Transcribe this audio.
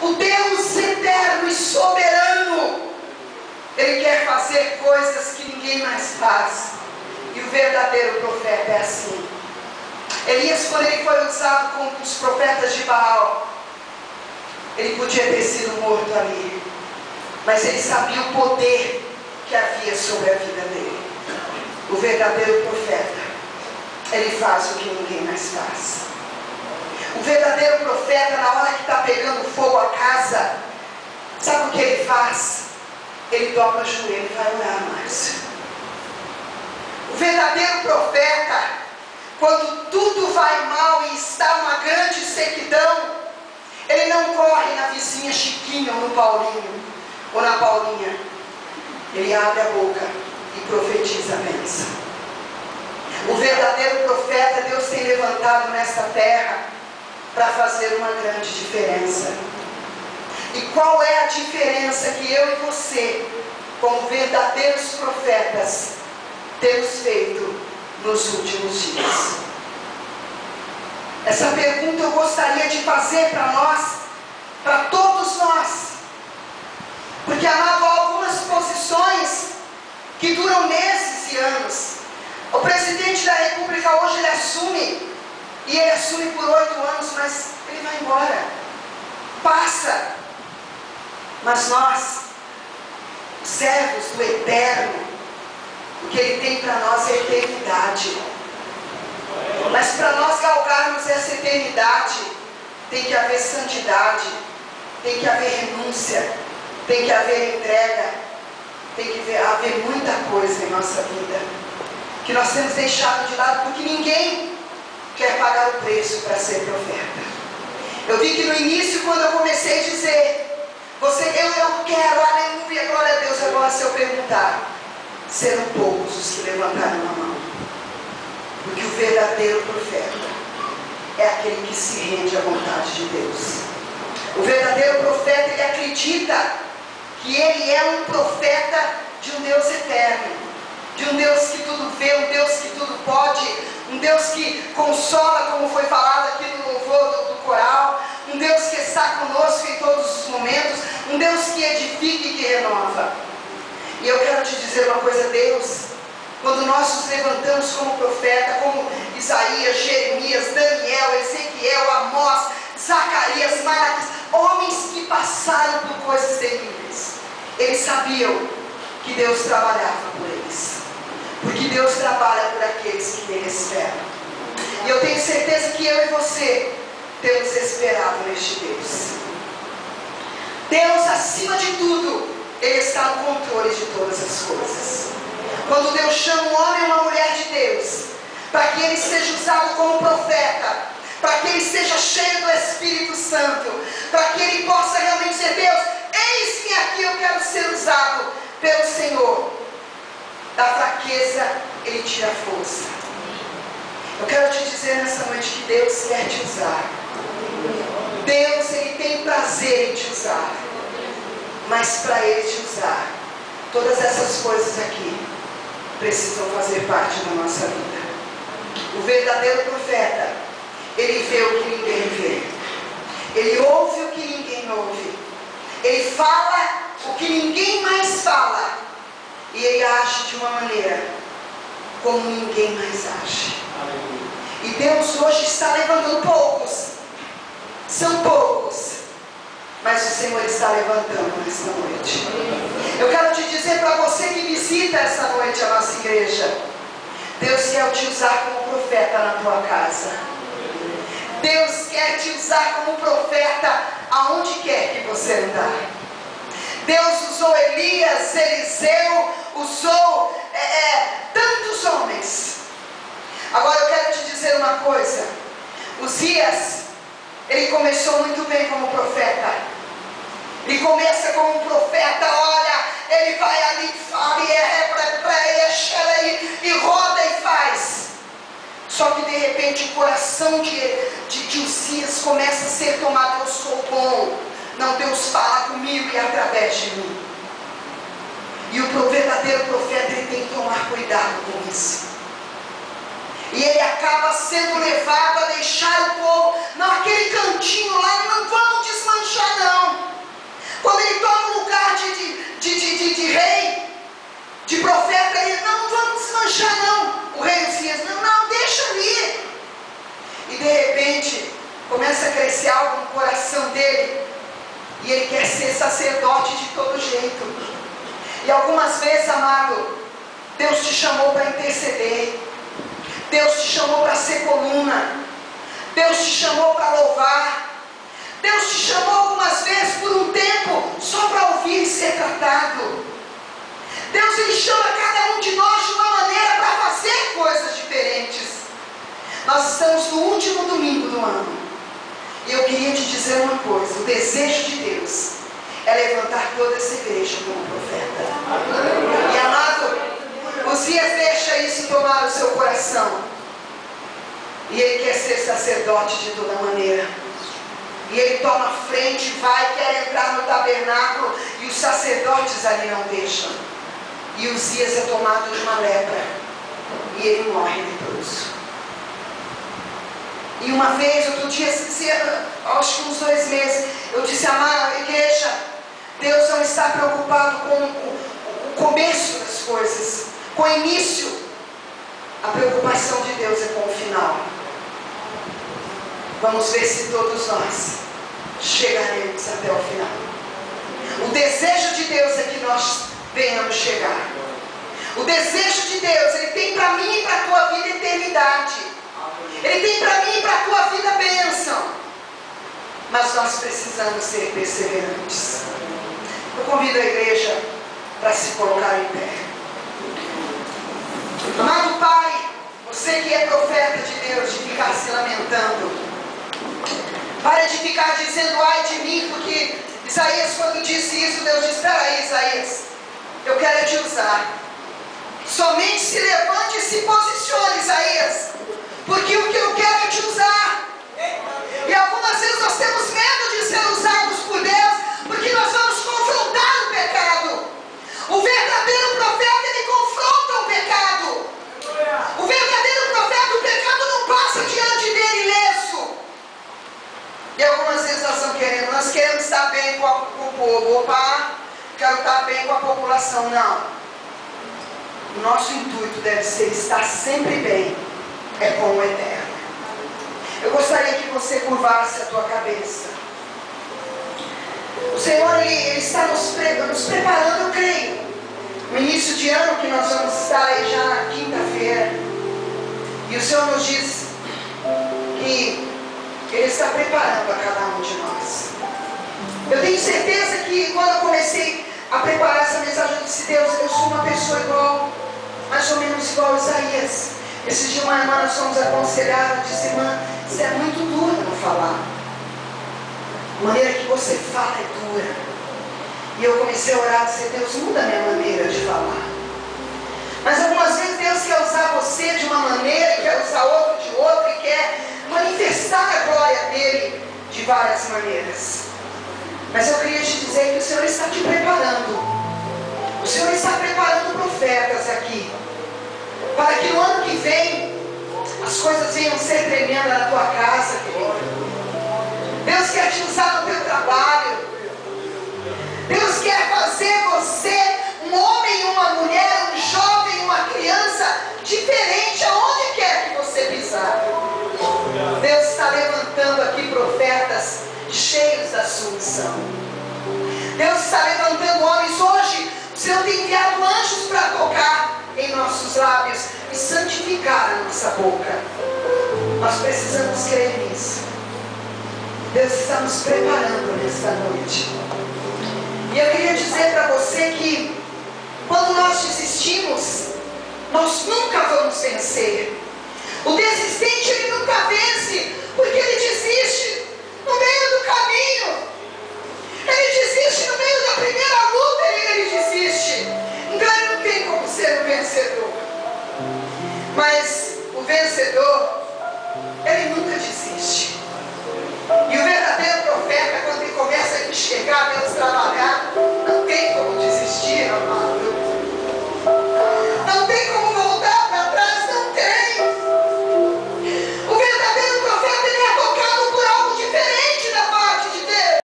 O Deus eterno e soberano, Ele quer fazer coisas que ninguém mais faz. E o verdadeiro profeta é assim. Elias, quando ele foi usado com os profetas de Baal, ele podia ter sido morto ali, mas ele sabia o poder que havia sobre a vida dele. O verdadeiro profeta, ele faz o que ninguém mais faz. O verdadeiro profeta, na hora que está pegando fogo a casa, sabe o que ele faz? Ele dobra o joelho e vai orar mais. O verdadeiro profeta, quando tudo vai mal e está uma grande sequidão, ele não corre na vizinha Chiquinha ou no Paulinho ou na Paulinha. Ele abre a boca e profetiza a bênção. O verdadeiro profeta, Deus tem levantado nesta terra para fazer uma grande diferença. E qual é a diferença que eu e você, como verdadeiros profetas, temos feito nos últimos dias? Essa pergunta eu gostaria de fazer para nós, para todos nós. Porque, amado, há algumas posições que duram meses e anos. O presidente da República hoje ele assume, e ele assume por 8 anos, mas ele vai embora. Passa. Mas nós, servos do Eterno, o que Ele tem para nós é eternidade. Mas para nós galgarmos essa eternidade, tem que haver santidade, tem que haver renúncia, tem que haver entrega, tem que haver muita coisa em nossa vida, que nós temos deixado de lado, porque ninguém quer pagar o preço para ser profeta. Eu vi que no início, quando eu comecei a dizer, eu quero, aleluia, glória a Deus, agora se eu perguntar, serão poucos os que levantaram a mão. Porque o verdadeiro profeta é aquele que se rende à vontade de Deus. O verdadeiro profeta, ele acredita que ele é um profeta de um Deus eterno, de um Deus que tudo vê, um Deus que tudo pode, um Deus que consola, como foi falado aqui no louvor do coral, um Deus que está conosco em todos os momentos, um Deus que edifica e que renova. E eu quero te dizer uma coisa, Deus, quando nós nos levantamos como profeta, como Isaías, Jeremias, Daniel, Ezequiel, Amós, Zacarias, Malaquias, homens que passaram por coisas terríveis, eles sabiam que Deus trabalhava por eles, porque Deus trabalha por aqueles que nele esperam. E eu tenho certeza que eu e você temos esperado neste Deus. Deus, acima de tudo, Ele está no controle de todas as coisas. Quando Deus chama um homem e uma mulher de Deus, para que ele seja usado como profeta, para que ele seja cheio do Espírito Santo, para que ele possa realmente dizer, Deus, eis-me aqui, eu quero ser usado pelo Senhor. Da fraqueza, Ele tira a força. Eu quero te dizer nessa noite que Deus quer te usar. Deus, Ele tem prazer em te usar. Mas para Ele te usar, todas essas coisas aqui precisam fazer parte da nossa vida. O verdadeiro profeta, ele vê o que ninguém vê, ele ouve o que ninguém ouve, ele fala o que ninguém mais fala, e ele age de uma maneira como ninguém mais age. E Deus hoje está levantando poucos, são poucos, mas o Senhor está levantando nesta noite. Eu quero te dizer para você que visita essa noite a nossa igreja, Deus quer te usar como profeta na tua casa. Deus quer te usar como profeta aonde quer que você andar. Deus usou Elias, Eliseu, usou tantos homens. Agora eu quero te dizer uma coisa. Uzias, ele começou muito bem como profeta. Ele começa como um profeta, olha, ele vai ali, fala, e roda e faz. Só que de repente o coração de Uzias começa a ser tomado, eu sou bom. Não, Deus fala comigo e através de mim. E o verdadeiro profeta, ele tem que tomar cuidado com isso. E ele acaba sendo levado a deixar o povo naquele cantinho lá, não vamos desmanchar não. sacerdote de todo jeito. E algumas vezes, amado, Deus te chamou para interceder. Deus te chamou para ser coluna. Deus te chamou para louvar. Deus te chamou algumas vezes por um tempo só para ouvir e ser tratado. Deus, Ele chama cada um de nós de uma maneira para fazer coisas diferentes. Nós estamos no último domingo do ano. E eu queria te dizer uma coisa: o desejo de Deus é levantar toda essa igreja como profeta. E amado, Uzias deixa isso tomar o seu coração. E ele quer ser sacerdote de toda maneira. E ele toma a frente, vai, quer entrar no tabernáculo. E os sacerdotes ali não deixam. E Uzias é tomado de uma lepra. E ele morre leproso. E uma vez, outro dia, acho que uns 2 meses, eu disse: amada igreja, Deus não está preocupado com o começo das coisas, com o início. A preocupação de Deus é com o final. Vamos ver se todos nós chegaremos até o final. O desejo de Deus é que nós venhamos chegar. O desejo de Deus, Ele tem para mim e para a tua vida eternidade. Ele tem para mim e para a tua vida bênção. Mas nós precisamos ser perseverantes. Eu convido a igreja para se colocar em pé. Amado Pai, você que é profeta de Deus, de ficar se lamentando, para de ficar dizendo ai de mim, porque Isaías, quando disse isso, Deus disse: espera aí, Isaías, eu quero te usar. Somente se levante e se posicione, Isaías, porque o que eu quero é te usar. E algumas vezes nós temos medo de ser usados por Deus, porque nós vamos confrontar o pecado. O verdadeiro profeta, ele confronta o pecado. O verdadeiro profeta, o pecado não passa diante dele ileso. E algumas vezes nós queremos estar bem com o povo. Opa, quero estar bem com a população. Não. O nosso intuito deve ser estar sempre bem com o Eterno. Eu gostaria que você curvasse a tua cabeça. O Senhor, Ele está nos preparando, eu creio, no início de ano, que nós vamos estar aí já na quinta-feira. E o Senhor nos diz que Ele está preparando a cada um de nós. Eu tenho certeza que quando eu comecei a preparar essa mensagem, eu disse: Deus, eu sou uma pessoa igual, mais ou menos igual a Isaías. Esse dia uma irmã, nós fomos aconselhados, disse: irmã, isso é muito duro no falar. A maneira que você fala é dura. E eu comecei a orar e dizer: Deus, muda a minha maneira de falar. Mas algumas vezes Deus quer usar você de uma maneira, e quer usar outro de outra, e quer manifestar a glória dele de várias maneiras. Mas eu queria te dizer que o Senhor está te preparando. O Senhor está preparando profetas aqui, para que no ano que vem as coisas venham ser tremendas na tua casa, querido. Deus quer te usar no teu trabalho. Deus quer fazer você um homem, uma mulher, um jovem, uma criança diferente aonde quer que você pisar. Deus está levantando aqui profetas cheios da sua unção. Deus está levantando homens hoje. O Senhor tem enviado anjos para tocar em nossos lábios e santificar a nossa boca. Nós precisamos crer nisso. Deus está nos preparando nesta noite. E eu queria dizer para você que quando nós desistimos, nós nunca vamos vencer. O desistente, ele nunca vence, porque ele desiste